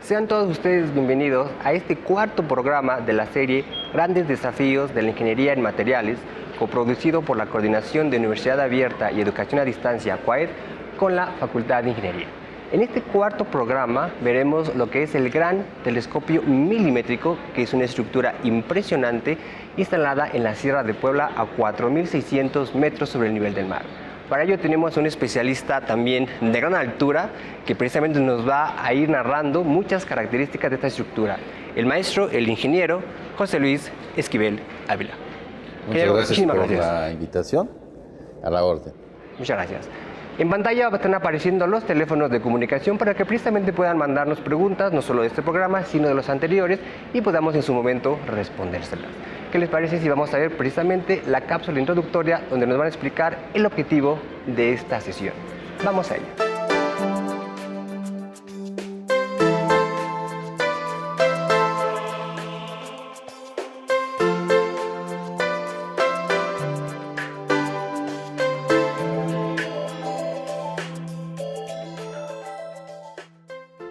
Sean todos ustedes bienvenidos a este cuarto programa de la serie Grandes Desafíos de la Ingeniería en Materiales, coproducido por la Coordinación de Universidad Abierta y Educación a Distancia, CUAED, con la Facultad de Ingeniería. En este cuarto programa veremos lo que es el Gran Telescopio Milimétrico, que es una estructura impresionante instalada en la Sierra de Puebla a 4.600 metros sobre el nivel del mar. Para ello tenemos a un especialista también de gran altura que precisamente nos va a ir narrando muchas características de esta estructura. El maestro, el ingeniero José Luis Esquivel Ávila. Muchas gracias por la invitación. A la orden. Muchas gracias. En pantalla están apareciendo los teléfonos de comunicación para que precisamente puedan mandarnos preguntas, no solo de este programa, sino de los anteriores, y podamos en su momento respondérselas. ¿Qué les parece si vamos a ver precisamente la cápsula introductoria donde nos van a explicar el objetivo de esta sesión? Vamos a ello.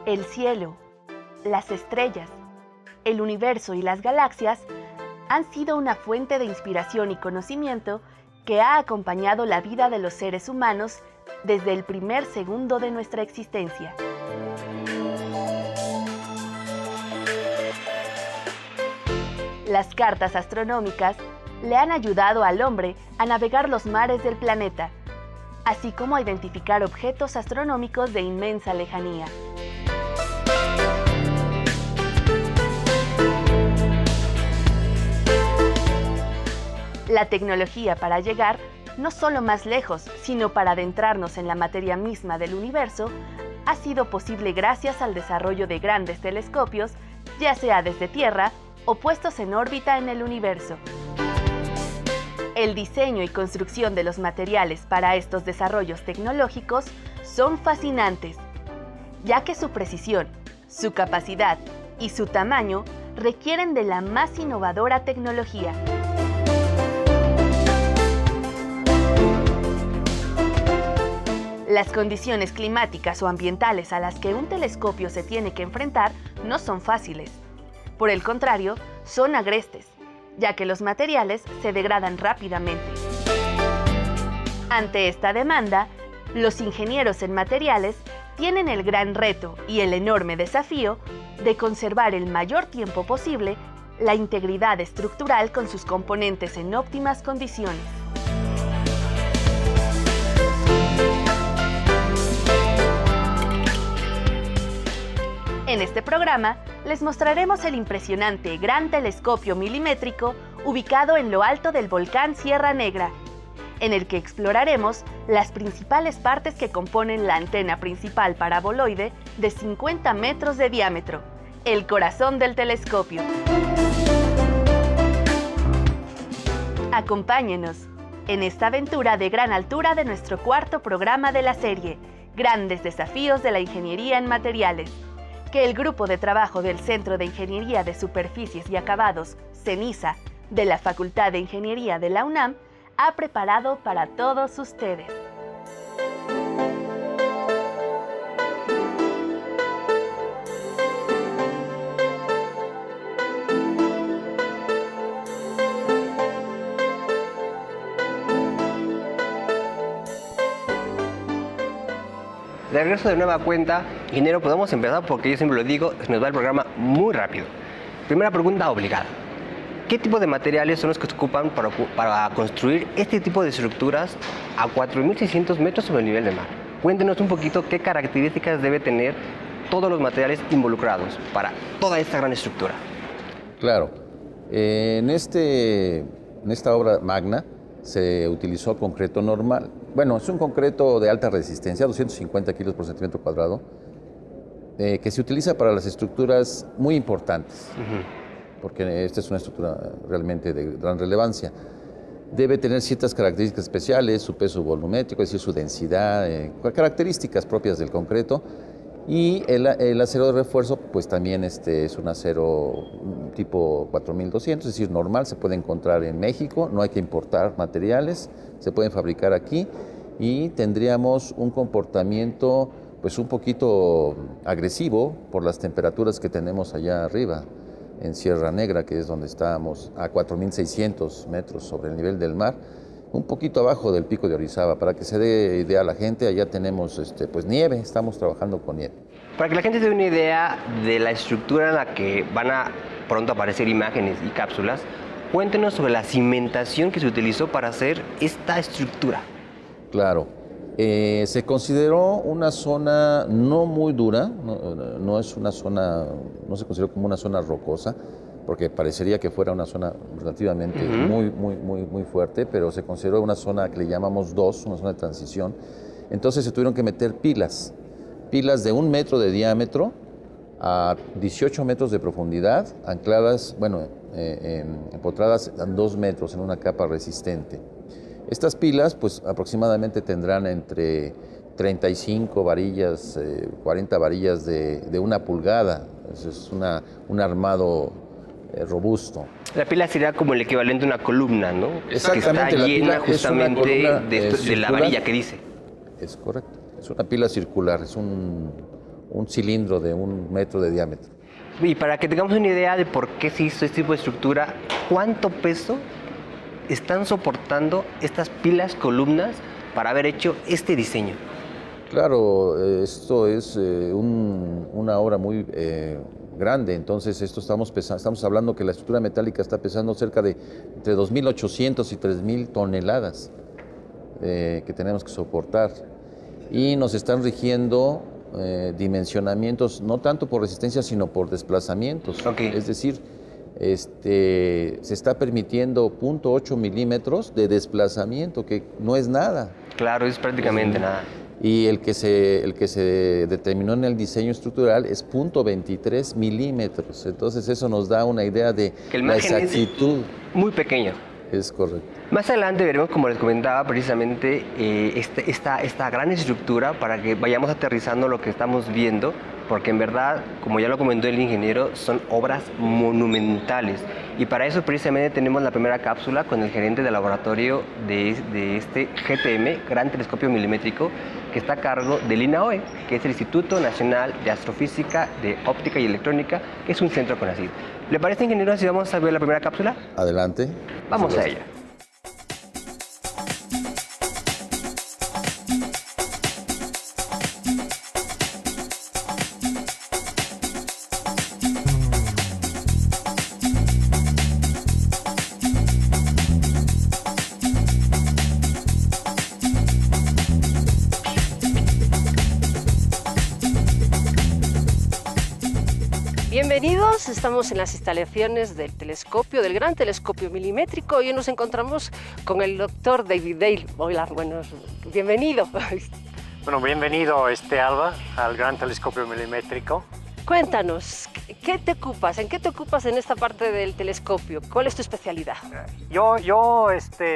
El cielo, las estrellas, el universo y las galaxias han sido una fuente de inspiración y conocimiento que ha acompañado la vida de los seres humanos desde el primer segundo de nuestra existencia. Las cartas astronómicas le han ayudado al hombre a navegar los mares del planeta, así como a identificar objetos astronómicos de inmensa lejanía. La tecnología para llegar no solo más lejos, sino para adentrarnos en la materia misma del universo, ha sido posible gracias al desarrollo de grandes telescopios, ya sea desde Tierra o puestos en órbita en el universo. El diseño y construcción de los materiales para estos desarrollos tecnológicos son fascinantes, ya que su precisión, su capacidad y su tamaño requieren de la más innovadora tecnología. Las condiciones climáticas o ambientales a las que un telescopio se tiene que enfrentar no son fáciles. Por el contrario, son agrestes, ya que los materiales se degradan rápidamente. Ante esta demanda, los ingenieros en materiales tienen el gran reto y el enorme desafío de conservar el mayor tiempo posible la integridad estructural con sus componentes en óptimas condiciones. En este programa les mostraremos el impresionante Gran Telescopio Milimétrico ubicado en lo alto del volcán Sierra Negra, en el que exploraremos las principales partes que componen la antena principal paraboloide de 50 metros de diámetro, el corazón del telescopio. Acompáñenos en esta aventura de gran altura de nuestro cuarto programa de la serie, Grandes Desafíos de la Ingeniería en Materiales, que el Grupo de Trabajo del Centro de Ingeniería de Superficies y Acabados, CENISA, de la Facultad de Ingeniería de la UNAM, ha preparado para todos ustedes. De regreso de nueva cuenta, ingeniero, podemos empezar porque yo siempre lo digo, se nos va el programa muy rápido. Primera pregunta obligada. ¿Qué tipo de materiales son los que se ocupan para construir este tipo de estructuras a 4.600 metros sobre el nivel del mar? Cuéntenos un poquito qué características debe tener todos los materiales involucrados para toda esta gran estructura. Claro. En esta obra magna se utilizó concreto normal. Bueno, es un concreto de alta resistencia, 250 kilos por centímetro cuadrado, que se utiliza para las estructuras muy importantes, porque esta es una estructura realmente de gran relevancia. Debe tener ciertas características especiales, su peso volumétrico, es decir, su densidad, características propias del concreto. Y el acero de refuerzo, pues también es un acero tipo 4200, es decir, normal, se puede encontrar en México, no hay que importar materiales, se pueden fabricar aquí y tendríamos un comportamiento pues un poquito agresivo por las temperaturas que tenemos allá arriba, en Sierra Negra, que es donde estábamos, a 4.600 metros sobre el nivel del mar, un poquito abajo del pico de Orizaba. Para que se dé idea a la gente, allá tenemos pues nieve, estamos trabajando con nieve. Para que la gente se dé una idea de la estructura en la que van a pronto aparecer imágenes y cápsulas, cuéntenos sobre la cimentación que se utilizó para hacer esta estructura. Claro, se consideró una zona no muy dura, no es una zona, no se consideró como una zona rocosa, porque parecería que fuera una zona relativamente muy fuerte, pero se consideró una zona que le llamamos 2, una zona de transición. Entonces se tuvieron que meter pilas de 1 metro de diámetro a 18 metros de profundidad, ancladas, empotradas a 2 metros en una capa resistente. Estas pilas, pues aproximadamente tendrán entre 35 varillas, 40 varillas de 1 pulgada. Es un armado robusto. La pila sería como el equivalente a una columna, ¿no? Exactamente, que está llena justamente de la varilla que dice. Es correcto. Es una pila circular, es un cilindro de 1 metro de diámetro. Y para que tengamos una idea de por qué se hizo este tipo de estructura, ¿cuánto peso están soportando estas pilas, columnas, para haber hecho este diseño? Claro, esto es una obra muy grande, entonces estamos hablando que la estructura metálica está pesando cerca de entre 2.800 y 3.000 toneladas que tenemos que soportar, y nos están rigiendo dimensionamientos no tanto por resistencia sino por desplazamientos. Okay. Es decir, se está permitiendo 0.8 milímetros de desplazamiento, que no es nada. Claro, es prácticamente nada. Y el que se determinó en el diseño estructural es 0.23 milímetros. Entonces eso nos da una idea de la exactitud. Es muy pequeño. Es correcto. Más adelante veremos, como les comentaba, precisamente esta gran estructura para que vayamos aterrizando lo que estamos viendo, porque en verdad, como ya lo comentó el ingeniero, son obras monumentales. Y para eso precisamente tenemos la primera cápsula con el gerente de laboratorio de este GTM, Gran Telescopio Milimétrico, que está a cargo del INAOE, que es el Instituto Nacional de Astrofísica, de Óptica y Electrónica, que es un centro CONACYT. ¿Le parece, ingeniero, si vamos a ver la primera cápsula? Adelante. Vamos a ella. Bienvenidos, estamos en las instalaciones del telescopio, del Gran Telescopio Milimétrico. Hoy nos encontramos con el doctor David Dale. Hola, bienvenido. Bueno, bienvenido Alba al Gran Telescopio Milimétrico. Cuéntanos, ¿en qué te ocupas en esta parte del telescopio? ¿Cuál es tu especialidad? Yo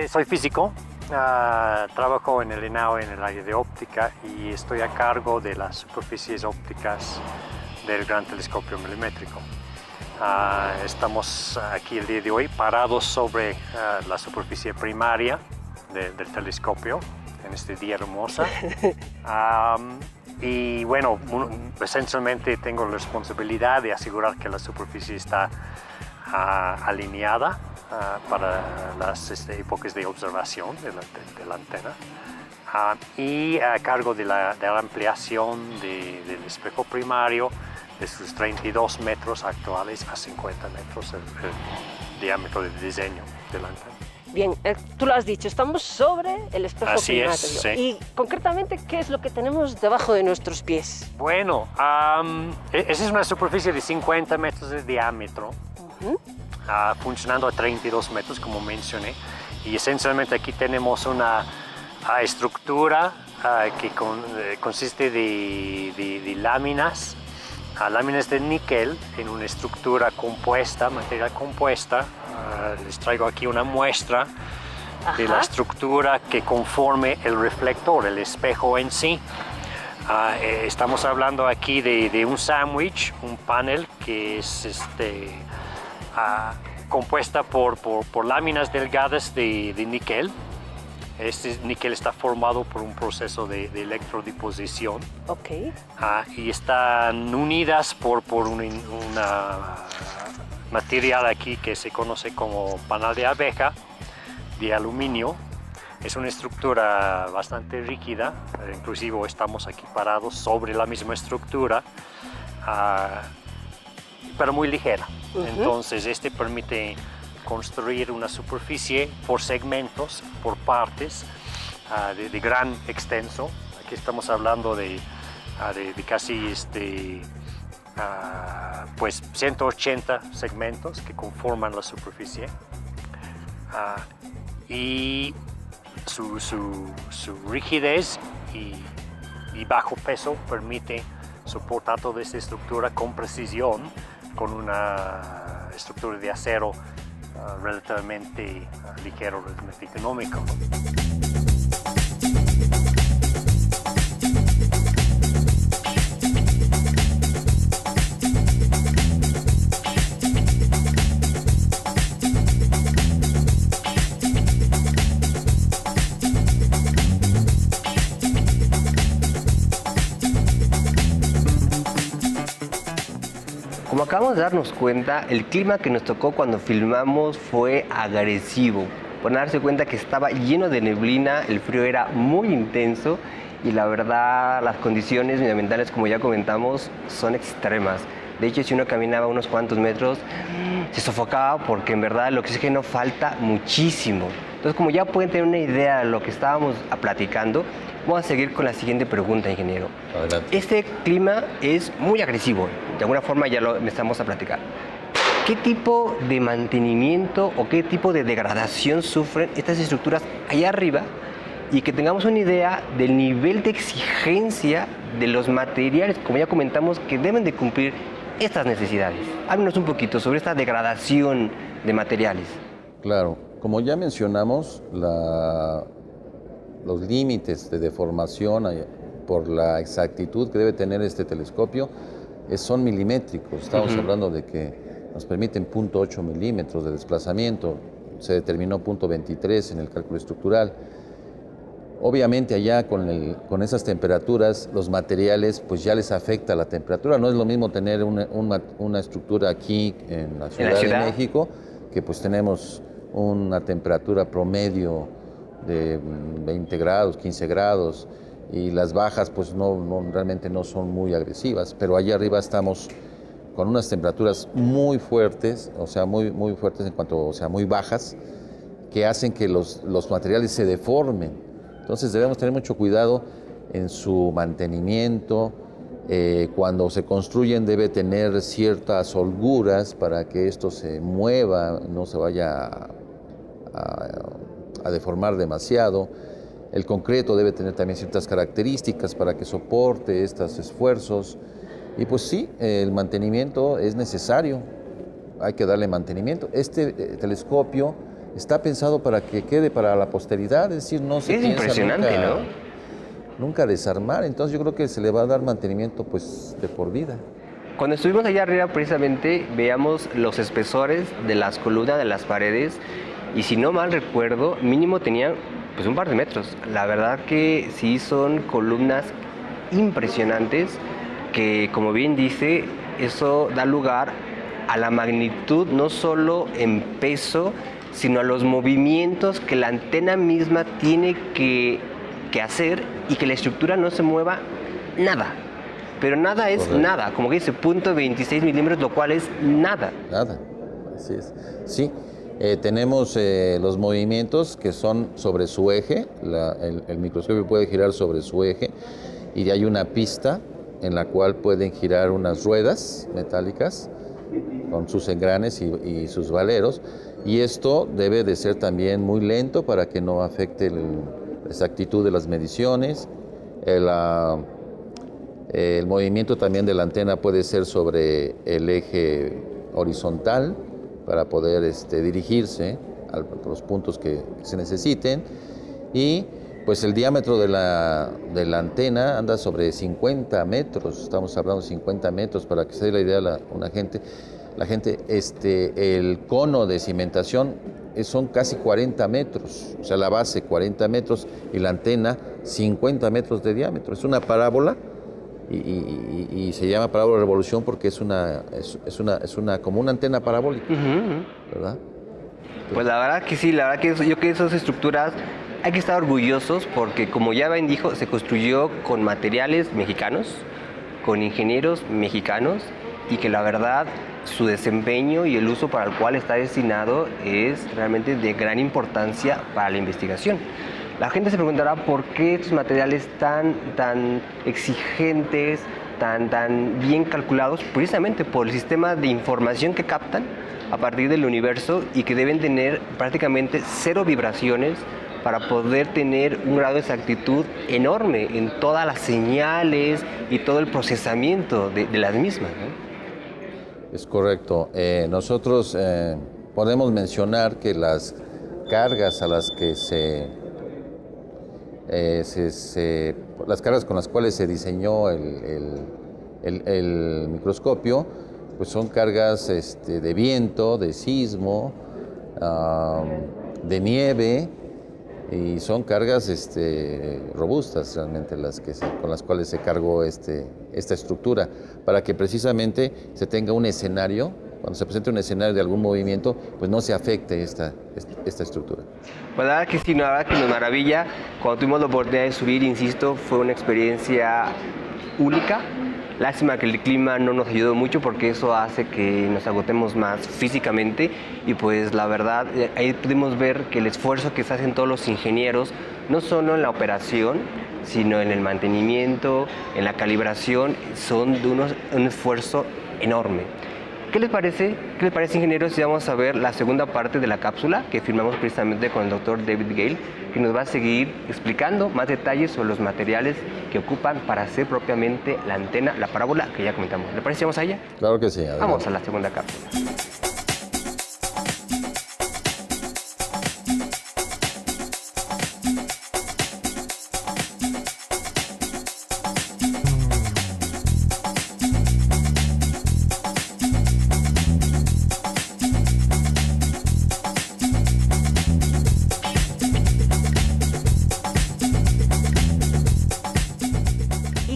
soy físico, trabajo en el INAOE en el área de óptica y estoy a cargo de las superficies ópticas del Gran Telescopio Milimétrico. Estamos aquí el día de hoy parados sobre la superficie primaria del telescopio en este día hermoso. Y bueno, esencialmente tengo la responsabilidad de asegurar que la superficie está alineada para las épocas de observación de la antena. Y a cargo de la ampliación del espejo primario de sus 32 metros actuales a 50 metros el diámetro de diseño de la antena. Bien, tú lo has dicho, estamos sobre el espejo primario. Así es, sí. Y concretamente, ¿qué es lo que tenemos debajo de nuestros pies? Bueno, esa es una superficie de 50 metros de diámetro, funcionando a 32 metros, como mencioné. Y esencialmente aquí tenemos una estructura que consiste de láminas de níquel en una estructura compuesta, material compuesta. Les traigo aquí una muestra de la estructura que conforme el reflector, el espejo en sí. Estamos hablando aquí de un sándwich, un panel que es compuesta por láminas delgadas de níquel Este níquel está formado por un proceso de electrodiposición. Ok. Y están unidas por una material aquí que se conoce como panal de abeja de aluminio. Es una estructura bastante rígida, inclusive estamos aquí parados sobre la misma estructura, pero muy ligera. Entonces este permite construir una superficie por segmentos, por partes, de gran extenso. Aquí estamos hablando de casi pues 180 segmentos que conforman la superficie. Y su rigidez y bajo peso permite soportar toda esta estructura con precisión, con una estructura de acero relativamente ligero, relativamente económico. Como acabamos de darnos cuenta, el clima que nos tocó cuando filmamos fue agresivo. Por darse cuenta que estaba lleno de neblina, el frío era muy intenso y la verdad las condiciones medioambientales, como ya comentamos, son extremas. De hecho, si uno caminaba unos cuantos metros, se sofocaba porque en verdad el oxígeno falta muchísimo. Entonces, como ya pueden tener una idea de lo que estábamos platicando, vamos a seguir con la siguiente pregunta, ingeniero. Adelante. Este clima es muy agresivo, de alguna forma ya lo empezamos a platicar. ¿Qué tipo de mantenimiento o qué tipo de degradación sufren estas estructuras allá arriba? Y que tengamos una idea del nivel de exigencia de los materiales, como ya comentamos, que deben de cumplir estas necesidades. Háblenos un poquito sobre esta degradación de materiales. Claro, como ya mencionamos, los límites de deformación por la exactitud que debe tener este telescopio son milimétricos. Estamos hablando de que nos permiten 0.8 milímetros de desplazamiento. Se determinó 0.23 en el cálculo estructural. Obviamente allá con esas temperaturas, los materiales pues ya les afecta la temperatura. No es lo mismo tener una estructura aquí en la Ciudad de México, que pues tenemos una temperatura promedio de 20 grados, 15 grados, y las bajas pues realmente no son muy agresivas, pero allá arriba estamos con unas temperaturas muy fuertes, o sea, muy fuertes en cuanto, o sea, muy bajas, que hacen que los materiales se deformen. Entonces debemos tener mucho cuidado en su mantenimiento. Cuando se construyen debe tener ciertas holguras para que esto se mueva, no se vaya a deformar demasiado. El concreto debe tener también ciertas características para que soporte estos esfuerzos. Y pues sí, el mantenimiento es necesario, hay que darle mantenimiento. Este telescopio está pensado para que quede para la posteridad, es decir, no se piensa impresionante, nunca desarmar. Entonces yo creo que se le va a dar mantenimiento pues de por vida. Cuando estuvimos allá arriba precisamente veíamos los espesores de las columnas de las paredes y si no mal recuerdo, mínimo tenían pues un par de metros. La verdad que sí son columnas impresionantes que, como bien dice, eso da lugar a la magnitud no solo en peso, sino a los movimientos que la antena misma tiene que hacer y que la estructura no se mueva nada. Pero nada es Correcto. Nada, como que dice 0.26 milímetros, lo cual es nada. Nada, así es. Sí, tenemos los movimientos que son sobre su eje, el microscopio puede girar sobre su eje y de ahí una pista en la cual pueden girar unas ruedas metálicas con sus engranes y sus valeros, y esto debe de ser también muy lento para que no afecte la exactitud de las mediciones. El movimiento también de la antena puede ser sobre el eje horizontal para poder dirigirse a los puntos que se necesiten, y pues el diámetro de la antena anda sobre 50 metros, estamos hablando de 50 metros, para que se dé la idea a una gente. la gente, el cono de cimentación son casi 40 metros, o sea, la base 40 metros y la antena 50 metros de diámetro. Es una parábola y se llama parábola de revolución porque es como una antena parabólica, ¿verdad? Pues la verdad que sí, la verdad que yo creo que esas estructuras hay que estar orgullosos porque, como ya Ben dijo, se construyó con materiales mexicanos, con ingenieros mexicanos, y que la verdad su desempeño y el uso para el cual está destinado es realmente de gran importancia para la investigación. La gente se preguntará por qué estos materiales tan exigentes, tan bien calculados, precisamente por el sistema de información que captan a partir del universo y que deben tener prácticamente 0 vibraciones para poder tener un grado de exactitud enorme en todas las señales y todo el procesamiento de las mismas, ¿no? Es correcto. Nosotros podemos mencionar que las cargas a las que las cargas con las cuales se diseñó el microscopio, pues son cargas de viento, de sismo, de nieve, y son cargas robustas realmente con las cuales se cargó esta estructura, para que precisamente se tenga un escenario, cuando se presente un escenario de algún movimiento, pues no se afecte esta estructura. Pues la verdad que sí, la verdad que nos maravilla. Cuando tuvimos la oportunidad de subir, insisto, fue una experiencia única. Lástima que el clima no nos ayudó mucho porque eso hace que nos agotemos más físicamente, y pues la verdad ahí pudimos ver que el esfuerzo que se hacen todos los ingenieros, no solo en la operación, sino en el mantenimiento, en la calibración, son de un esfuerzo enorme. ¿Qué les parece, ingenieros, si vamos a ver la segunda parte de la cápsula que filmamos precisamente con el doctor David Gale, que nos va a seguir explicando más detalles sobre los materiales que ocupan para hacer propiamente la antena, la parábola que ya comentamos? ¿Le parece si vamos a ella? Claro que sí. Adelante. Vamos a la segunda cápsula.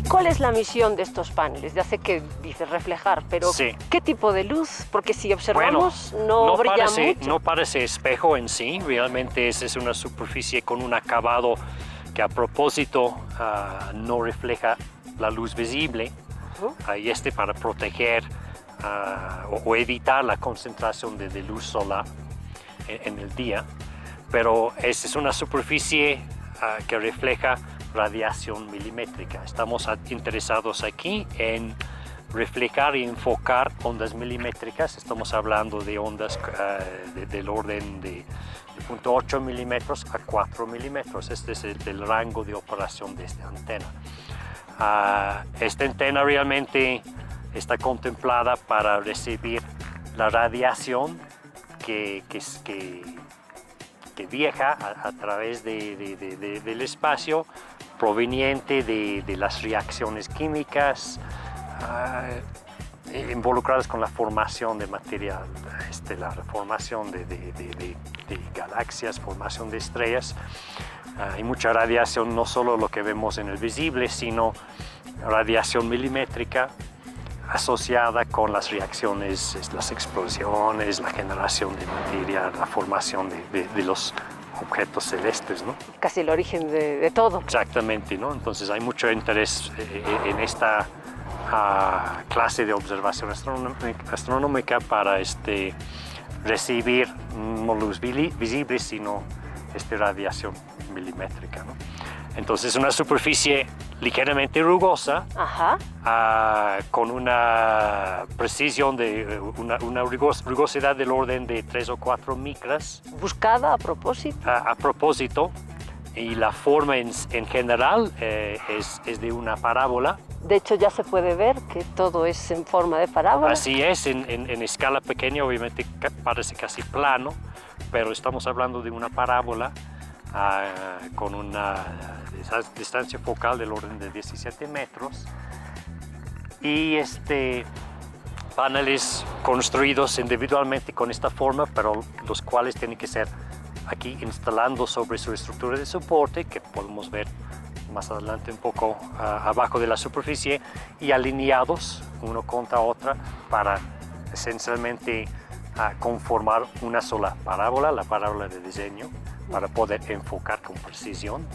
¿Cuál es la misión de estos paneles? Ya sé que dices reflejar, pero sí. ¿Qué tipo de luz? Porque si observamos, no brilla mucho. No parece espejo en sí, realmente es una superficie con un acabado que a propósito no refleja la luz visible, y para proteger o evitar la concentración de luz solar en el día, pero es una superficie que refleja radiación milimétrica. Estamos interesados aquí en reflejar y enfocar ondas milimétricas. Estamos hablando de ondas del orden de 0.8 milímetros a 4 milímetros. Este es el rango de operación de esta antena. Esta antena realmente está contemplada para recibir la radiación que viaja a través del espacio, proveniente de las reacciones químicas involucradas con la formación de material estelar, formación de galaxias, formación de estrellas. Hay mucha radiación, no solo lo que vemos en el visible, sino radiación milimétrica asociada con las reacciones, las explosiones, la generación de materia, la formación de los objetos celestes, ¿no? Casi el origen de todo. Exactamente, ¿no? Entonces hay mucho interés en esta clase de observación astronómica para recibir no luz visible, sino radiación milimétrica, ¿no? Entonces es una superficie ligeramente rugosa, con una precisión una rugosidad del orden de 3 o 4 micras. ¿Buscada a propósito? A propósito, y la forma en general es de una parábola. De hecho ya se puede ver que todo es en forma de parábola. Así es, en escala pequeña obviamente parece casi plano, pero estamos hablando de una parábola con una distancia focal del orden de 17 metros, y paneles construidos individualmente con esta forma, pero los cuales tienen que ser aquí instalando sobre su estructura de soporte, que podemos ver más adelante un poco abajo de la superficie, y alineados uno contra otra para esencialmente conformar una sola parábola, la parábola de diseño, para poder enfocar con precisión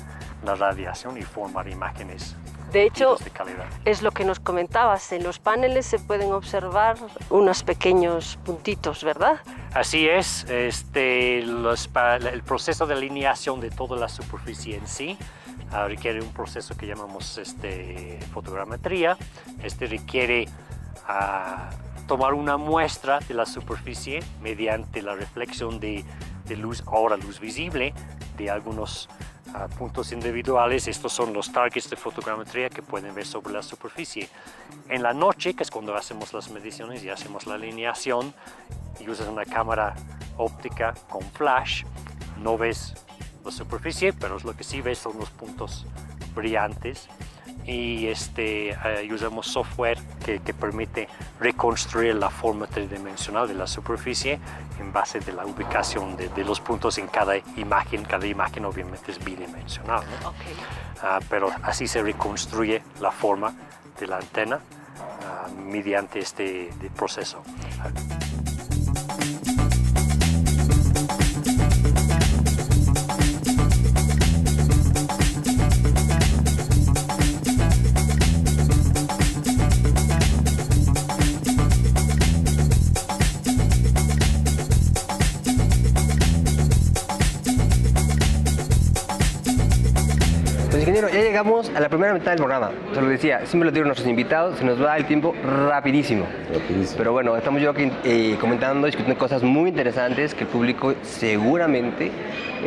la radiación y formar imágenes de hecho, de calidad. Es lo que nos comentabas, en los paneles se pueden observar unos pequeños puntitos, ¿verdad? Así es, el proceso de alineación de toda la superficie en sí requiere un proceso que llamamos fotogrametría. Requiere tomar una muestra de la superficie mediante la reflexión de luz, ahora luz visible, de algunos puntos individuales. Estos son los targets de fotogrametría que pueden ver sobre la superficie. En la noche, que es cuando hacemos las mediciones y hacemos la alineación, y usas una cámara óptica con flash, no ves la superficie, pero lo que sí ves son los puntos brillantes. Y usamos software que permite reconstruir la forma tridimensional de la superficie en base de la ubicación de los puntos en cada imagen. Cada imagen obviamente es bidimensional, ¿no? Okay. Pero así se reconstruye la forma de la antena mediante este proceso. Ingeniero, ya llegamos a la primera mitad del programa. Se lo decía, siempre lo digo a nuestros invitados, se nos va el tiempo rapidísimo. Pero bueno, estamos comentando, discutiendo cosas muy interesantes que el público seguramente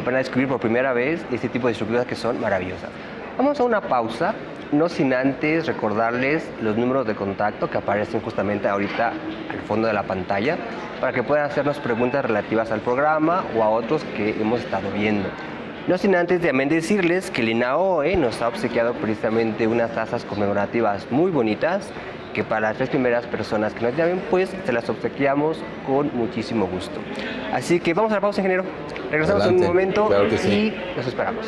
van a descubrir por primera vez este tipo de estructuras que son maravillosas. Vamos a una pausa, no sin antes recordarles los números de contacto que aparecen justamente ahorita al fondo de la pantalla para que puedan hacernos preguntas relativas al programa o a otros que hemos estado viendo. No sin antes también decirles que el INAOE nos ha obsequiado precisamente unas tazas conmemorativas muy bonitas que para las 3 primeras personas que nos llamen, pues se las obsequiamos con muchísimo gusto. Así que vamos a la pausa, ingeniero. Regresamos en un momento, claro que sí, y los esperamos.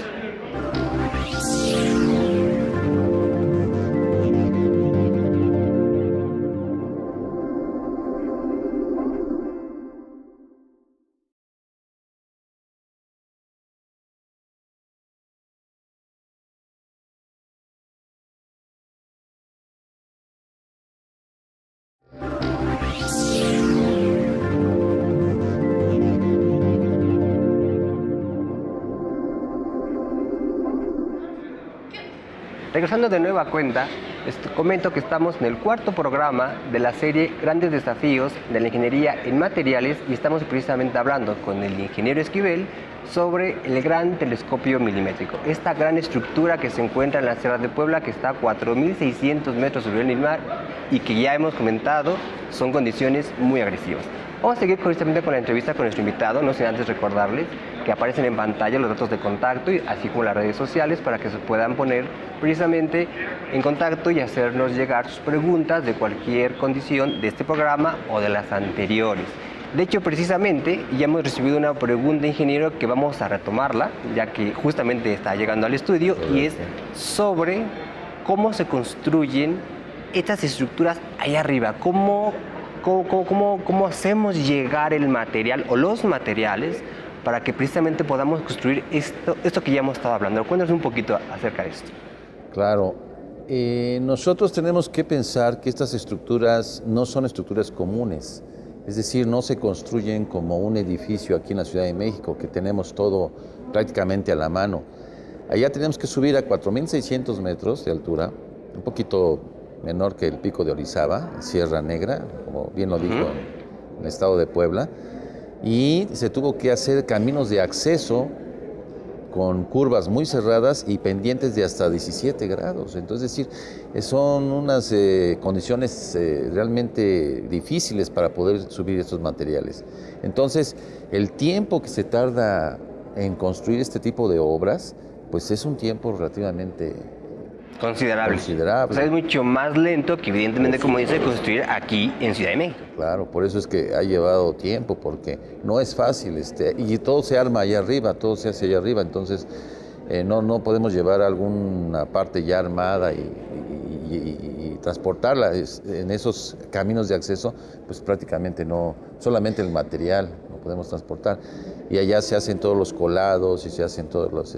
Regresando de nueva cuenta, les comento que estamos en el 4º programa de la serie Grandes Desafíos de la Ingeniería en Materiales y estamos precisamente hablando con el ingeniero Esquivel sobre el Gran Telescopio Milimétrico. Esta gran estructura que se encuentra en la Sierra de Puebla, que está a 4.600 metros sobre el mar y que ya hemos comentado son condiciones muy agresivas. Vamos a seguir precisamente con la entrevista con nuestro invitado, no sin antes recordarles que aparecen en pantalla los datos de contacto, así como las redes sociales, para que se puedan poner precisamente en contacto y hacernos llegar sus preguntas de cualquier condición de este programa o de las anteriores. De hecho, precisamente, ya hemos recibido una pregunta, ingeniero, que vamos a retomarla, ya que justamente está llegando al estudio, y es sobre cómo se construyen estas estructuras ahí arriba, cómo hacemos llegar el material o los materiales para que precisamente podamos construir esto que ya hemos estado hablando. Cuéntanos un poquito acerca de esto. Claro, nosotros tenemos que pensar que estas estructuras no son estructuras comunes, es decir, no se construyen como un edificio aquí en la Ciudad de México, que tenemos todo prácticamente a la mano. Allá tenemos que subir a 4.600 metros de altura, un poquito menor que el Pico de Orizaba, Sierra Negra, como bien lo dijo en el estado de Puebla, y se tuvo que hacer caminos de acceso con curvas muy cerradas y pendientes de hasta 17 grados. Entonces, es decir, son unas condiciones realmente difíciles para poder subir estos materiales. Entonces, el tiempo que se tarda en construir este tipo de obras, pues es un tiempo relativamente Considerable. Considerable. O sea, es mucho más lento que evidentemente, como dice, construir aquí en Ciudad de México. Claro, por eso es que ha llevado tiempo, porque no es fácil, y todo se arma allá arriba, todo se hace allá arriba, entonces no podemos llevar alguna parte ya armada y transportarla. En esos caminos de acceso, pues prácticamente no, solamente el material no podemos transportar. Y allá se hacen todos los colados y se hacen todos los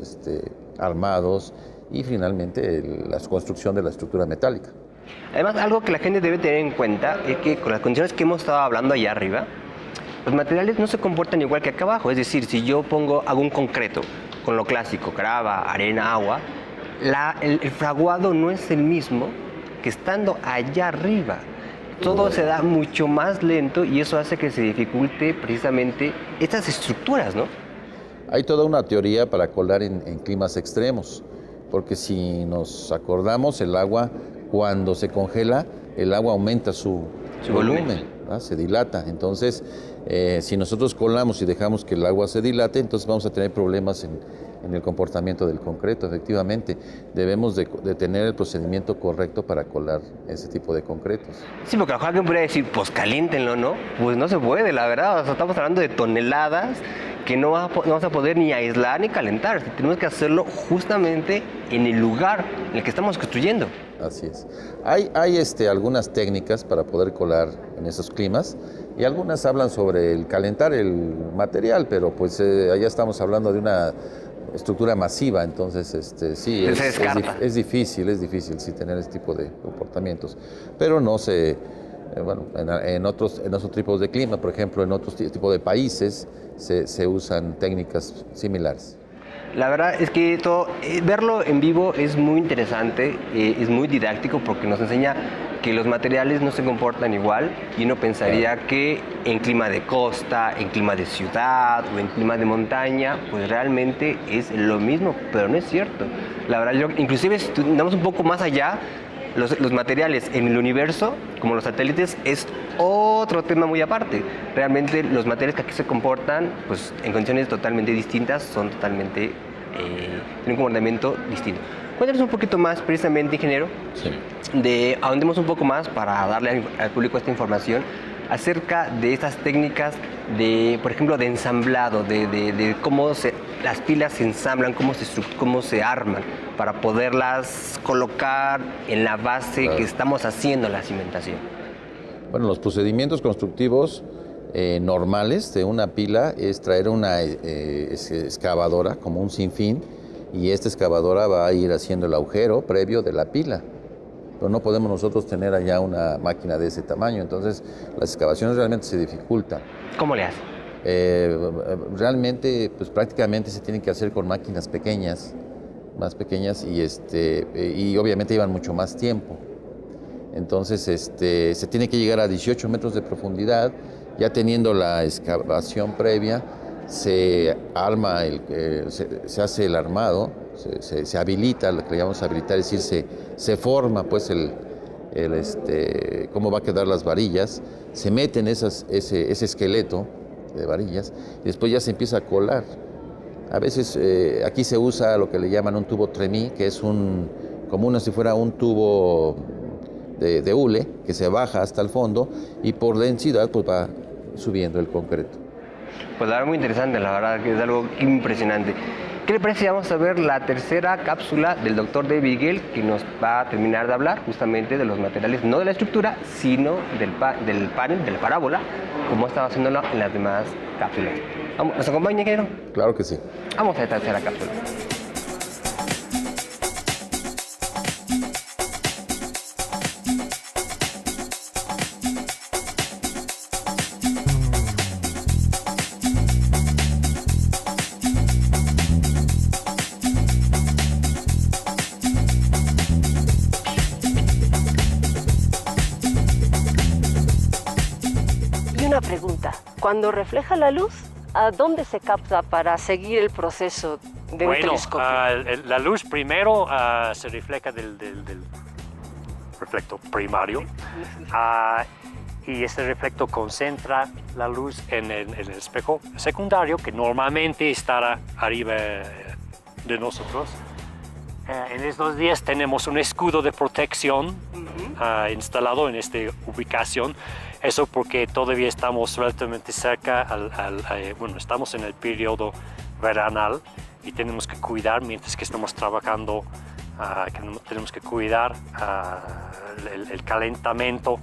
armados y finalmente la construcción de la estructura metálica. Además, algo que la gente debe tener en cuenta es que con las condiciones que hemos estado hablando allá arriba, los materiales no se comportan igual que acá abajo. Es decir, si yo hago un concreto con lo clásico, grava, arena, agua, el fraguado no es el mismo que estando allá arriba. Todo se da mucho más lento y eso hace que se dificulte precisamente estas estructuras, ¿no? Hay toda una teoría para colar en climas extremos, porque si nos acordamos, el agua, cuando se congela, el agua aumenta su volumen, ¿verdad? Se dilata. Entonces, si nosotros colamos y dejamos que el agua se dilate, entonces vamos a tener problemas en el comportamiento del concreto, efectivamente. Debemos de tener el procedimiento correcto para colar ese tipo de concretos. Sí, porque alguien podría decir, pues calíentenlo, ¿no? Pues no se puede, la verdad. O sea, estamos hablando de toneladas que no vamos a poder ni aislar ni calentar. Tenemos que hacerlo justamente en el lugar en el que estamos construyendo. Así es. Hay algunas técnicas para poder colar en esos climas y algunas hablan sobre el calentar el material, pero pues allá estamos hablando de una estructura masiva, entonces sí, es difícil sí, tener ese tipo de comportamientos, pero no se, en otros tipos de clima, por ejemplo, en otros tipos de países se usan técnicas similares. La verdad es que verlo en vivo es muy interesante, es muy didáctico porque nos enseña que los materiales no se comportan igual y uno pensaría que en clima de costa, en clima de ciudad o en clima de montaña, pues realmente es lo mismo, pero no es cierto. La verdad, inclusive si andamos un poco más allá, los materiales en el universo, como los satélites, es otro tema muy aparte. Realmente los materiales que aquí se comportan, pues en condiciones totalmente distintas, son totalmente tienen un comportamiento distinto. Cuéntanos un poquito más, precisamente, ingeniero, ahondemos un poco más para darle al público esta información acerca de estas técnicas de, por ejemplo, de ensamblado, de cómo las pilas se ensamblan, cómo se arman para poderlas colocar en la base que estamos haciendo la cimentación. Bueno, los procedimientos constructivos normales de una pila es traer una excavadora como un sinfín y esta excavadora va a ir haciendo el agujero previo de la pila. Pero no podemos nosotros tener allá una máquina de ese tamaño, entonces las excavaciones realmente se dificultan. ¿Cómo le hace? Realmente, pues prácticamente se tienen que hacer con máquinas pequeñas, más pequeñas y obviamente llevan mucho más tiempo. Entonces se tiene que llegar a 18 metros de profundidad, ya teniendo la excavación previa, se arma, se hace el armado, se habilita, lo que llamamos habilitar, es decir, se forma pues cómo va a quedar las varillas, se meten ese esqueleto de varillas y después ya se empieza a colar. A veces aquí se usa lo que le llaman un tubo tremí, que es como si fuera un tubo de hule que se baja hasta el fondo y por densidad pues va subiendo el concreto. Pues la verdad muy interesante, la verdad que es algo impresionante. ¿Qué le parece si vamos a ver la tercera cápsula del doctor David Gale, que nos va a terminar de hablar justamente de los materiales, no de la estructura, sino del panel, de la parábola, como estaba haciéndolo en las demás cápsulas? ¿Nos acompaña, ingeniero? Claro que sí. Vamos a la tercera cápsula. Una pregunta, cuando refleja la luz, ¿a dónde se capta para seguir el proceso de un telescopio? La luz primero se refleja del reflector primario y este reflector concentra la luz en el espejo secundario, que normalmente estará arriba de nosotros, En estos días tenemos un escudo de protección instalado en esta ubicación. Eso porque todavía estamos relativamente cerca, bueno, estamos en el periodo veranal y tenemos que cuidar mientras que estamos trabajando, tenemos que cuidar el calentamiento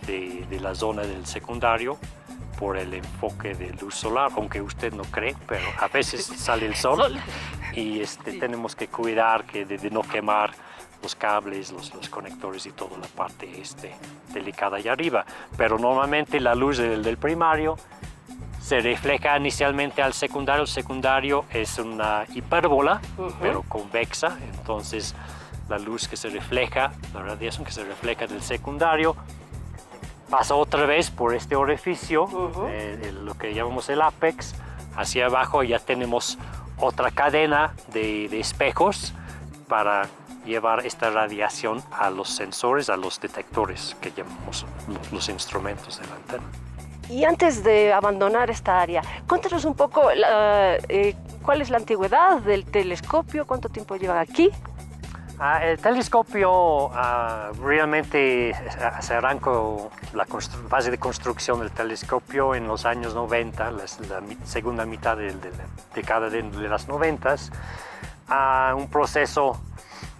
de la zona del secundario por el enfoque de luz solar, aunque usted no cree, pero a veces sale el sol y tenemos que cuidar de no quemar los cables, los conectores y toda la parte delicada allá arriba. Pero normalmente la luz del primario se refleja inicialmente al secundario. El secundario es una hipérbola, pero convexa, entonces la luz que se refleja, la radiación que se refleja del secundario, pasa otra vez por este orificio, lo que llamamos el ápex. Hacia abajo ya tenemos otra cadena de espejos para llevar esta radiación a los sensores, a los detectores que llamamos los instrumentos de la antena. Y antes de abandonar esta área, cuéntanos un poco cuál es la antigüedad del telescopio, cuánto tiempo llevan aquí. El telescopio realmente se arrancó la fase de construcción del telescopio en los años 90, la segunda mitad de la década de las 90, un proceso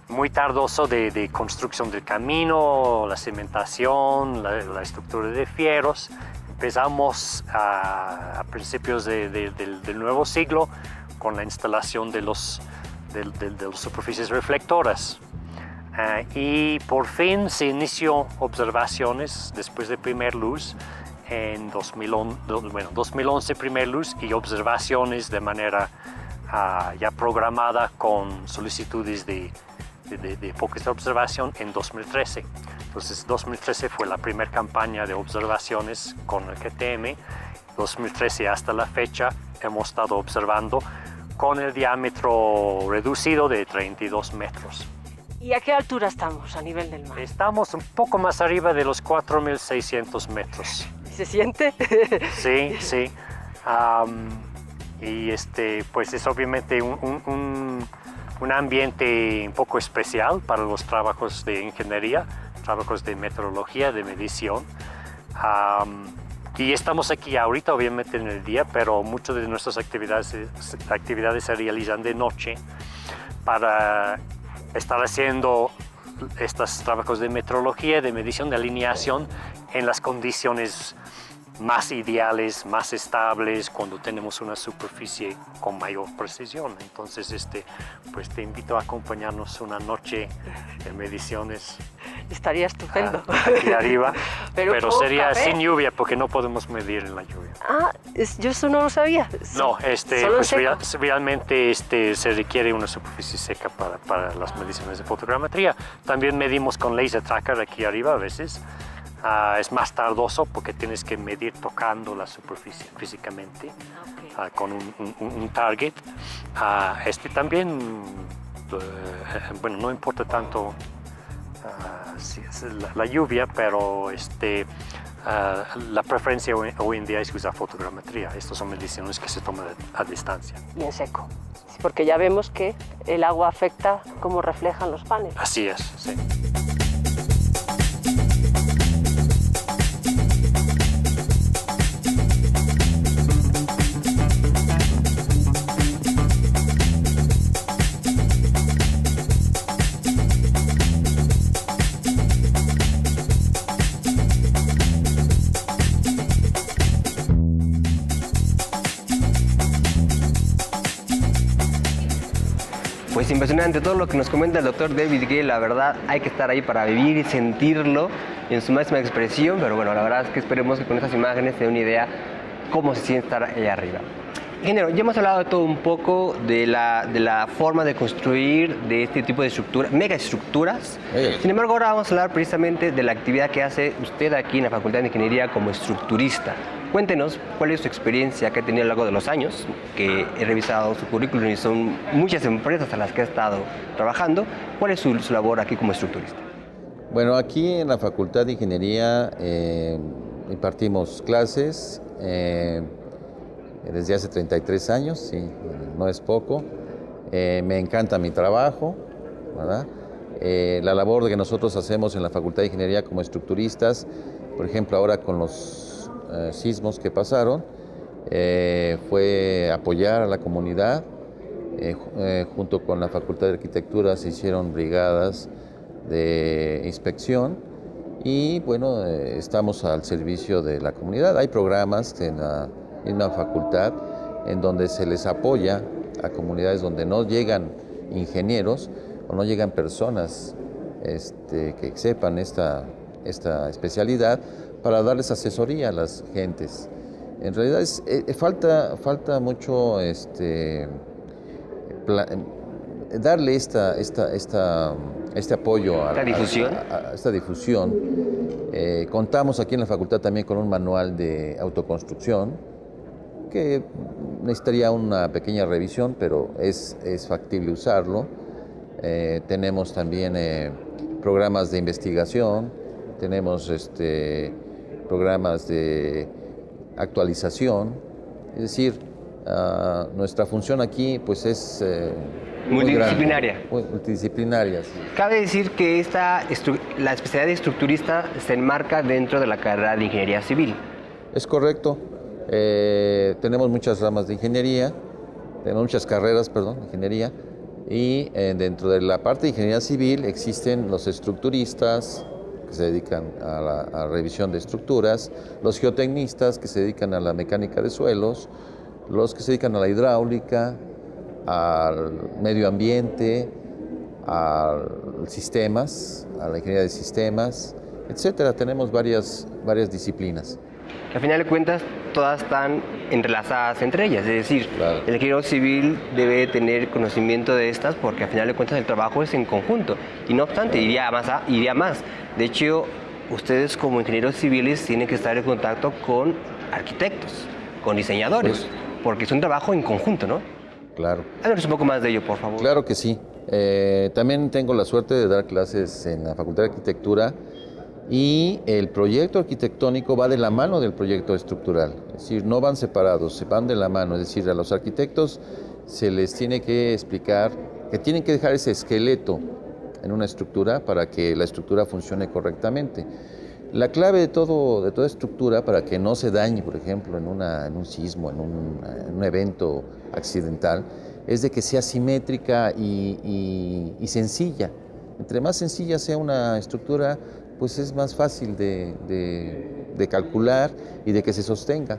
muy tardoso de construcción del camino, la cimentación, la estructura de fierros. Empezamos a principios del nuevo siglo con la instalación de las superficies reflectoras. Y por fin se inició observaciones después de primer luz en 2011 primer luz y observaciones de manera ya programada con solicitudes de focos de observación en 2013. Entonces 2013 fue la primera campaña de observaciones con el GTM. 2013 hasta la fecha hemos estado observando con el diámetro reducido de 32 metros. ¿Y a qué altura estamos a nivel del mar? Estamos un poco más arriba de los 4.600 metros. ¿Se siente? Sí, sí. Y pues es obviamente un ambiente un poco especial para los trabajos de ingeniería, trabajos de meteorología, de medición. Y estamos aquí ahorita, obviamente en el día, pero muchas de nuestras actividades se realizan de noche para estar haciendo estos trabajos de meteorología, de medición, de alineación en las condiciones más ideales, más estables, cuando tenemos una superficie con mayor precisión. Entonces, pues te invito a acompañarnos una noche en mediciones. Estaría estupendo. Aquí arriba, pero sería café. sin lluvia porque no podemos medir en la lluvia. Yo eso no lo sabía. No, Solo pues seco. realmente se requiere una superficie seca para las mediciones de fotogrametría. También medimos con laser tracker aquí arriba a veces. Es más tardoso porque tienes que medir tocando la superficie físicamente, con un target. También, bueno, no importa tanto si es la lluvia, pero la preferencia hoy en día es usar fotogrametría. Estas son mediciones que se toman a distancia. Y en seco, sí, porque ya vemos que el agua afecta cómo reflejan los paneles. Así es, sí. Pues impresionante todo lo que nos comenta el doctor David Gale. La verdad, hay que estar ahí para vivir y sentirlo en su máxima expresión, pero bueno, la verdad es que esperemos que con estas imágenes se dé una idea cómo se siente estar allá arriba. Ingeniero, ya hemos hablado de todo un poco de la forma de construir de este tipo de estructuras, megaestructuras. Sin embargo, ahora vamos a hablar precisamente de la actividad que hace usted aquí en la Facultad de Ingeniería como estructurista. Cuéntenos cuál es su experiencia que ha tenido a lo largo de los años, que he revisado su currículum y son muchas empresas a las que ha estado trabajando. ¿Cuál es su labor aquí como estructurista? Bueno, aquí en la Facultad de Ingeniería impartimos clases desde hace 33 años, sí, no es poco. Me encanta mi trabajo, ¿verdad? La labor que nosotros hacemos en la Facultad de Ingeniería como estructuristas, por ejemplo, ahora con los sismos que pasaron, fue apoyar a la comunidad. Junto con la Facultad de Arquitectura se hicieron brigadas de inspección y bueno, estamos al servicio de la comunidad. Hay programas en la misma facultad en donde se les apoya a comunidades donde no llegan ingenieros o no llegan personas que sepan esta especialidad para darles asesoría a las gentes. En realidad falta mucho darle este apoyo a esta difusión. Contamos aquí en la facultad también con un manual de autoconstrucción que necesitaría una pequeña revisión, pero es factible usarlo. Tenemos también programas de investigación, tenemos programas de actualización, es decir, nuestra función aquí pues es multidisciplinaria. Multidisciplinaria, sí. Cabe decir que la especialidad de estructurista se enmarca dentro de la carrera de ingeniería civil. Es correcto. Tenemos muchas ramas de ingeniería, tenemos muchas carreras, de ingeniería, y dentro de la parte de ingeniería civil existen los estructuristas, que se dedican a la revisión de estructuras, los geotecnistas, que se dedican a la mecánica de suelos, los que se dedican a la hidráulica, al medio ambiente, a sistemas, a la ingeniería de sistemas, etcétera. Tenemos varias disciplinas. Al final de cuentas, todas están entrelazadas entre ellas, es decir, Claro. El ingeniero civil debe tener conocimiento de estas porque al final de cuentas el trabajo es en conjunto y no obstante iría más. De hecho, ustedes como ingenieros civiles tienen que estar en contacto con arquitectos, con diseñadores, porque es un trabajo en conjunto, ¿no? Claro. Háblanos un poco más de ello, por favor. Claro que sí. También tengo la suerte de dar clases en la Facultad de Arquitectura y el proyecto arquitectónico va de la mano del proyecto estructural. Es decir, no van separados, se van de la mano. Es decir, a los arquitectos se les tiene que explicar que tienen que dejar ese esqueleto en una estructura para que la estructura funcione correctamente. La clave de toda estructura para que no se dañe, por ejemplo, en un sismo, en un evento accidental, es de que sea simétrica y sencilla. Entre más sencilla sea una estructura, pues es más fácil de calcular y de que se sostenga.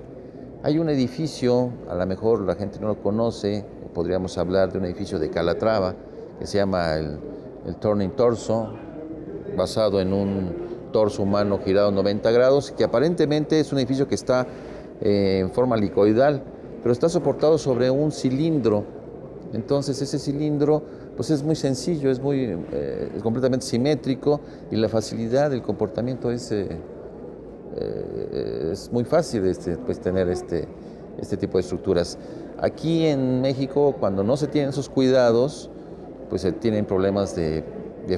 Hay un edificio, a lo mejor la gente no lo conoce, podríamos hablar de un edificio de Calatrava, que se llama el Turning Torso, basado en un torso humano girado 90 grados, que aparentemente es un edificio que está en forma helicoidal, pero está soportado sobre un cilindro. Entonces ese cilindro pues es muy sencillo, es completamente simétrico y la facilidad del comportamiento es muy fácil tener este tipo de estructuras. Aquí en México, cuando no se tienen esos cuidados, pues se tienen problemas de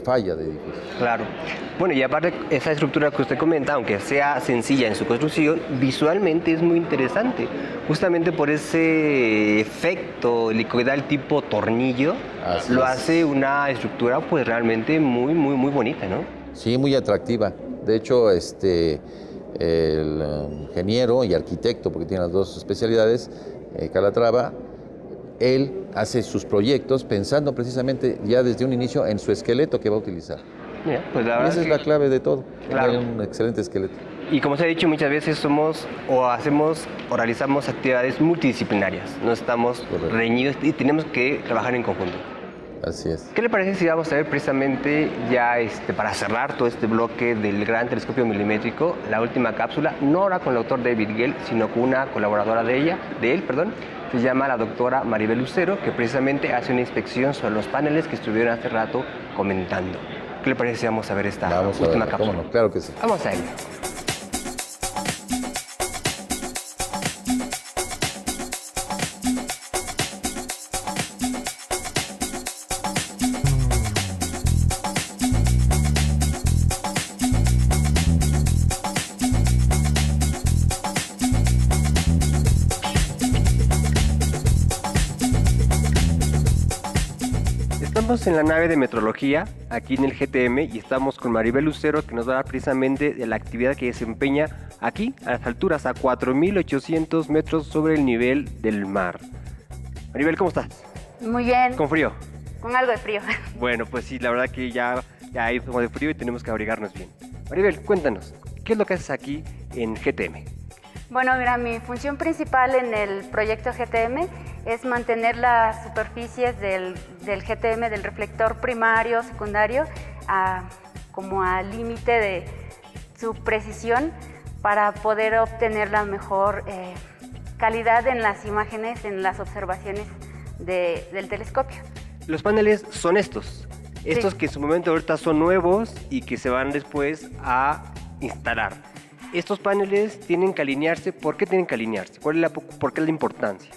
falla de edificios. Claro. Bueno, y aparte, esa estructura que usted comenta, aunque sea sencilla en su construcción, visualmente es muy interesante, justamente por ese efecto helicoidal tipo tornillo, lo hace una estructura pues realmente muy, muy, muy bonita, ¿no? Sí, muy atractiva. De hecho, el ingeniero y arquitecto, porque tiene las dos especialidades, Calatrava, él hace sus proyectos pensando precisamente ya desde un inicio en su esqueleto que va a utilizar. Mira, pues la Y verdad esa es la clave de todo, Claro. tener un excelente esqueleto. Y como se ha dicho muchas veces, hacemos o realizamos actividades multidisciplinarias, no estamos Correcto. reñidos y tenemos que trabajar en conjunto. Así es. ¿Qué le parece si vamos a ver precisamente ya para cerrar todo este bloque del Gran Telescopio Milimétrico, la última cápsula, no ahora con el doctor David Gell, sino con una colaboradora de él, se llama la doctora Maribel Lucero, que precisamente hace una inspección sobre los paneles que estuvieron hace rato comentando. ¿Qué le parece si vamos a ver esta última cápsula? ¿Cómo no? Claro que sí. Vamos a ello. estamos en la nave de metrología, aquí en el GTM, y estamos con Maribel Lucero, que nos va a hablar precisamente de la actividad que desempeña aquí, a las alturas, a 4.800 metros sobre el nivel del mar. Maribel, ¿cómo estás? Muy bien, ¿Con frío? con algo de frío. Bueno, pues sí, la verdad que ya hay como de frío y tenemos que abrigarnos bien. Maribel, cuéntanos, ¿qué es lo que haces aquí en GTM? Bueno, mira, mi función principal en el proyecto GTM es mantener las superficies del GTM, del reflector primario, secundario, como al límite de su precisión para poder obtener la mejor calidad en las imágenes, en las observaciones del telescopio. Los paneles son estos Sí. que en su momento ahorita son nuevos y que se van después a instalar. Estos paneles tienen que alinearse. ¿Por qué tienen que alinearse? ¿Por qué la importancia?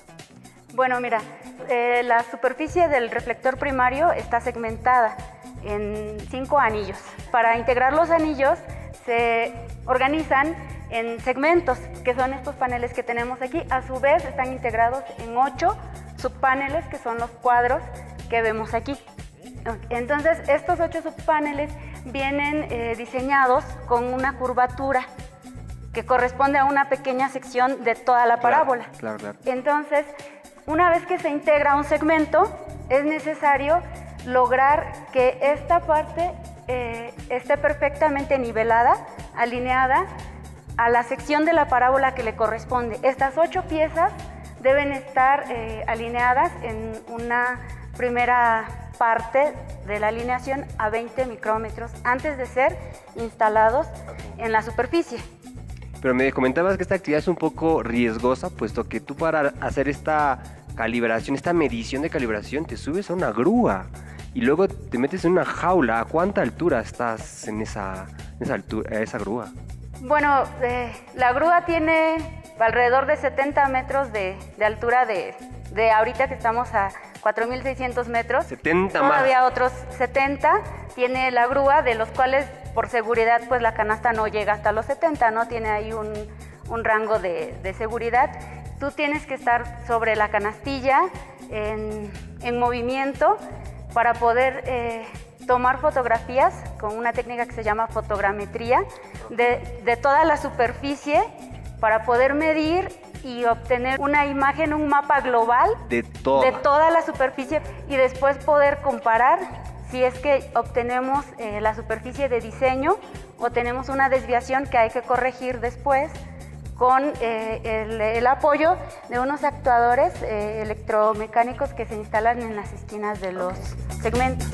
Bueno, mira, la superficie del reflector primario está segmentada en 5 anillos. Para integrar los anillos se organizan en segmentos, que son estos paneles que tenemos aquí. A su vez están integrados en 8 subpaneles, que son los cuadros que vemos aquí. Entonces, estos 8 subpaneles vienen diseñados con una curvatura que corresponde a una pequeña sección de toda la parábola. Claro. Entonces, una vez que se integra un segmento, es necesario lograr que esta parte esté perfectamente nivelada, alineada a la sección de la parábola que le corresponde. Estas 8 piezas deben estar alineadas en una primera parte de la alineación a 20 micrómetros antes de ser instalados en la superficie. Pero me comentabas que esta actividad es un poco riesgosa, puesto que tú para hacer esta calibración, esta medición de calibración, te subes a una grúa y luego te metes en una jaula. ¿A cuánta altura estás en esa grúa? Bueno, la grúa tiene alrededor de 70 metros de altura de ahorita que estamos a 4.600 metros. 70 más. Todavía otros 70 tiene la grúa, de los cuales por seguridad pues la canasta no llega hasta los 70, ¿no? Tiene ahí un rango de seguridad. Tú tienes que estar sobre la canastilla en movimiento para poder tomar fotografías con una técnica que se llama fotogrametría de toda la superficie para poder medir y obtener una imagen, un mapa global De toda la superficie y después poder comparar si es que obtenemos la superficie de diseño o tenemos una desviación que hay que corregir después con el apoyo de unos actuadores electromecánicos que se instalan en las esquinas de los segmentos.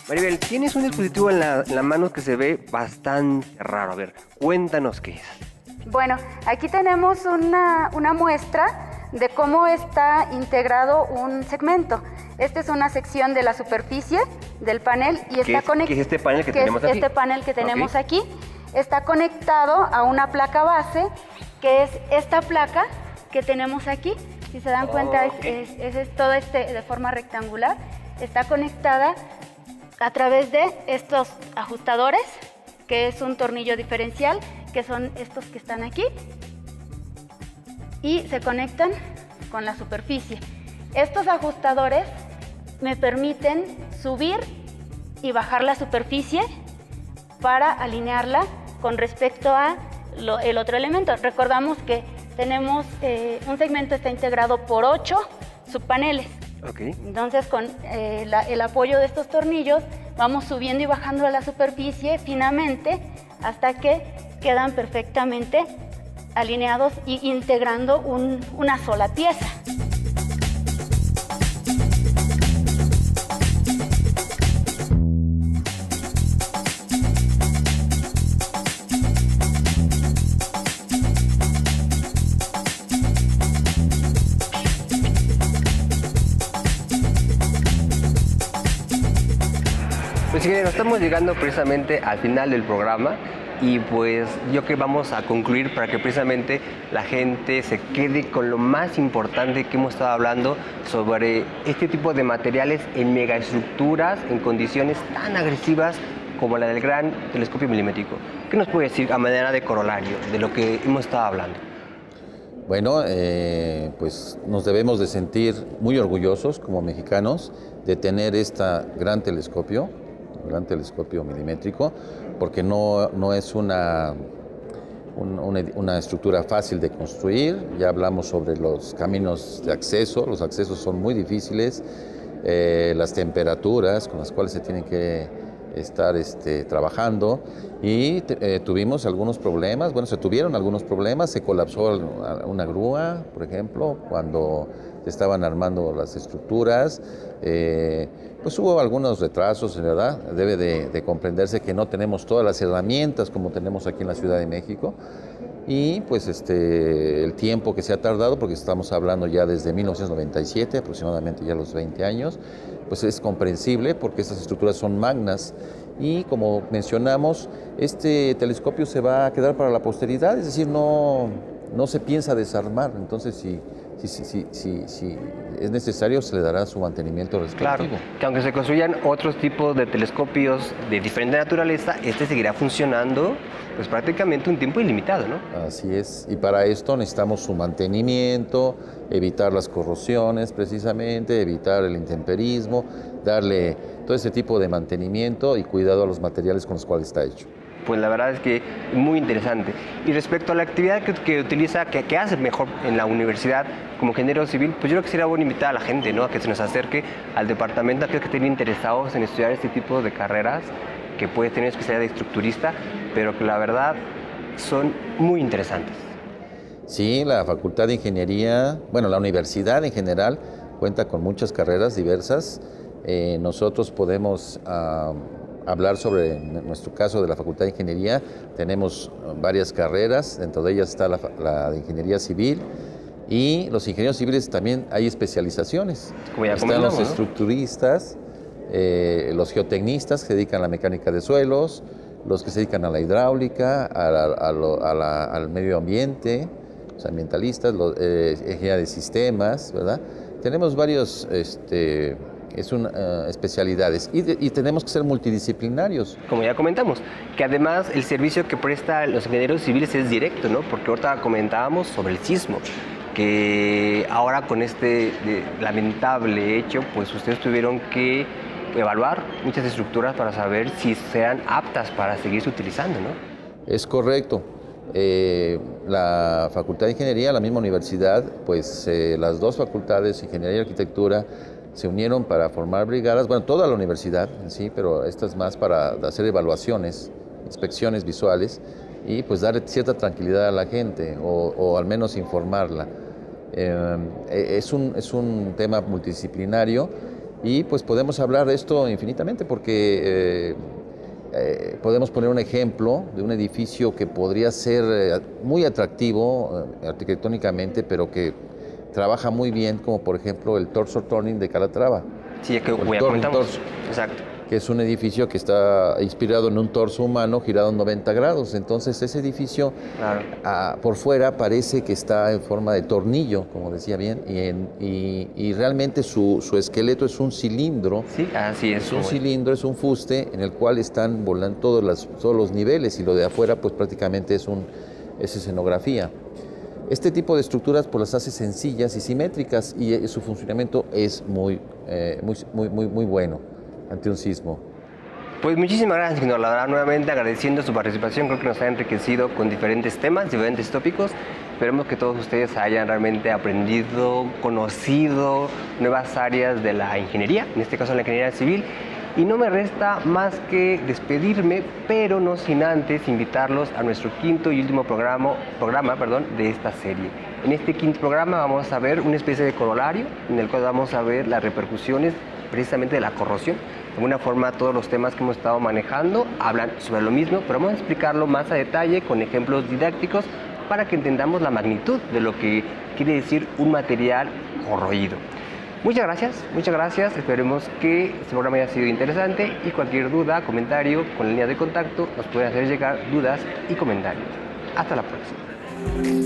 Maribel, tienes un dispositivo en la mano que se ve bastante raro. A ver, cuéntanos qué es. Bueno, aquí tenemos una muestra de cómo está integrado un segmento. Esta es una sección de la superficie del panel y está conectado. ¿Qué es este panel que tenemos aquí? Este panel que tenemos Ok. aquí está conectado a una placa base, que es esta placa que tenemos aquí. Si se dan cuenta, ok. es todo de forma rectangular. Está conectada a través de estos ajustadores, que es un tornillo diferencial, que son estos que están aquí, y se conectan con la superficie. Estos ajustadores me permiten subir y bajar la superficie para alinearla con respecto a el otro elemento. Recordamos que tenemos un segmento está integrado por 8 subpaneles. Ok. Entonces, con el apoyo de estos tornillos, vamos subiendo y bajando la superficie finamente hasta que quedan perfectamente alineados y integrando una sola pieza. Pues ingeniero, estamos llegando precisamente al final del programa Y pues yo creo que vamos a concluir para que precisamente la gente se quede con lo más importante que hemos estado hablando sobre este tipo de materiales en megaestructuras, en condiciones tan agresivas como la del Gran Telescopio Milimétrico. ¿Qué nos puede decir a manera de corolario de lo que hemos estado hablando? Bueno, pues nos debemos de sentir muy orgullosos como mexicanos de tener este gran telescopio milimétrico, porque no es una estructura fácil de construir. Ya hablamos sobre los caminos de acceso, los accesos son muy difíciles, las temperaturas con las cuales se tienen que estar trabajando, y tuvimos algunos problemas. Bueno, se tuvieron algunos problemas, se colapsó una grúa, por ejemplo, cuando se estaban armando las estructuras. Pues hubo algunos retrasos, ¿verdad? Debe de comprenderse que no tenemos todas las herramientas como tenemos aquí en la Ciudad de México, y pues el tiempo que se ha tardado, porque estamos hablando ya desde 1997, aproximadamente ya los 20 años, pues es comprensible porque estas estructuras son magnas, y como mencionamos, este telescopio se va a quedar para la posteridad, es decir, no se piensa desarmar. Entonces si es necesario, se le dará su mantenimiento respectivo. Claro, que aunque se construyan otros tipos de telescopios de diferente naturaleza, este seguirá funcionando pues prácticamente un tiempo ilimitado, ¿no? Así es, y para esto necesitamos su mantenimiento, evitar las corrosiones precisamente, evitar el intemperismo, darle todo ese tipo de mantenimiento y cuidado a los materiales con los cuales está hecho. Pues la verdad es que muy interesante. Y respecto a la actividad que utiliza, que hace mejor en la universidad como ingeniero civil, pues yo creo que sería bueno invitar a la gente, ¿no?, a que se nos acerque al departamento, a aquellos que estén interesados en estudiar este tipo de carreras, que puede tener especialidad de estructurista, pero que la verdad son muy interesantes. Sí, la Facultad de Ingeniería, bueno, la universidad en general cuenta con muchas carreras diversas. Nosotros podemos hablar sobre nuestro caso de la Facultad de Ingeniería. Tenemos varias carreras, dentro de ellas está la de Ingeniería Civil, y los ingenieros civiles también hay especializaciones. Como ya están los ¿no?, estructuristas, los geotecnistas que se dedican a la mecánica de suelos, los que se dedican a la hidráulica, al medio ambiente, los ambientalistas, ingeniería de sistemas, ¿verdad? Tenemos varios especialidades, y tenemos que ser multidisciplinarios. Como ya comentamos, que además el servicio que prestan los ingenieros civiles es directo, ¿no? Porque ahorita comentábamos sobre el sismo, que ahora con este lamentable hecho, pues ustedes tuvieron que evaluar muchas estructuras para saber si sean aptas para seguirse utilizando, ¿no? Es correcto. La Facultad de Ingeniería, la misma universidad, pues las dos facultades, Ingeniería y Arquitectura, se unieron para formar brigadas, bueno, toda la universidad en sí, pero estas más para hacer evaluaciones, inspecciones visuales, y pues dar cierta tranquilidad a la gente, o al menos informarla. Es un tema multidisciplinario, y pues podemos hablar de esto infinitamente, porque podemos poner un ejemplo de un edificio que podría ser muy atractivo arquitectónicamente, pero que trabaja muy bien, como por ejemplo el Torso Turning de Calatrava. Sí, que ya comentamos. Exacto. Que es un edificio que está inspirado en un torso humano girado en 90 grados. Entonces ese edificio, claro, por fuera parece que está en forma de tornillo, como decía bien, y realmente su esqueleto es un cilindro. Sí, así es. Es un cilindro, es un fuste en el cual están volando todos los niveles, y lo de afuera pues prácticamente es escenografía. Este tipo de estructuras pues las hace sencillas y simétricas, y su funcionamiento es muy bueno ante un sismo. Pues muchísimas gracias, señor. La verdad, nuevamente agradeciendo su participación, creo que nos ha enriquecido con diferentes temas, diferentes tópicos. Esperemos que todos ustedes hayan realmente aprendido, conocido nuevas áreas de la ingeniería, en este caso la ingeniería civil. Y no me resta más que despedirme, pero no sin antes invitarlos a nuestro quinto y último programa de esta serie. En este quinto programa vamos a ver una especie de corolario, en el cual vamos a ver las repercusiones precisamente de la corrosión. De alguna forma, todos los temas que hemos estado manejando hablan sobre lo mismo, pero vamos a explicarlo más a detalle con ejemplos didácticos para que entendamos la magnitud de lo que quiere decir un material corroído. Muchas gracias. Esperemos que este programa haya sido interesante y cualquier duda, comentario con la línea de contacto nos pueden hacer llegar dudas y comentarios. Hasta la próxima.